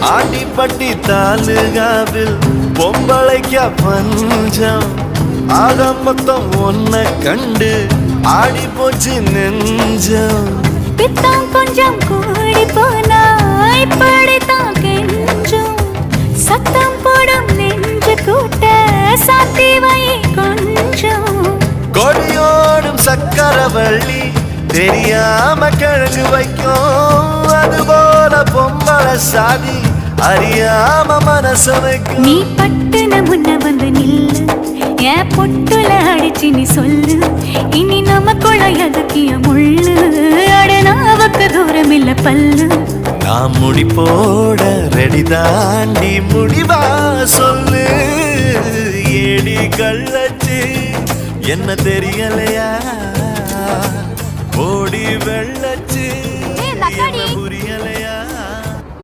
ஆண்டிப்பட்டி தாலுகாவில் பொம்பளைக்க பஞ்சம் ஆக மொத்தம் ஒன்ன கண்டு ஆடி போச்சு நெஞ்சம் பித்தம் கொஞ்சம் கூடி போனா இப்படித்தான் கெஞ்சும் சத்தம் போடும் நெஞ்சு கூட்ட சாத்தி வை கொஞ்சம் கொடியோடும் சக்கரவள்ளி தெரியாம கிழங்கு வைக்கும் அதுபோல பொம்பளை சாதி அறியாம மனச வைக்கும் நீ பட்டுன முன்ன வந்து நில்லு என் பொட்டுல அடிச்சு நீ சொல்லு இனி நமக்குள்ள எதுக்கிய முள்ளு அடனாவுக்கு தூரம் இல்ல பல்லு நான் முடி போட ரெடி தாண்டி முடிவா சொல்லு ஏடி கள்ளச்சு என்ன தெரியலையா ஓடி வெள்ள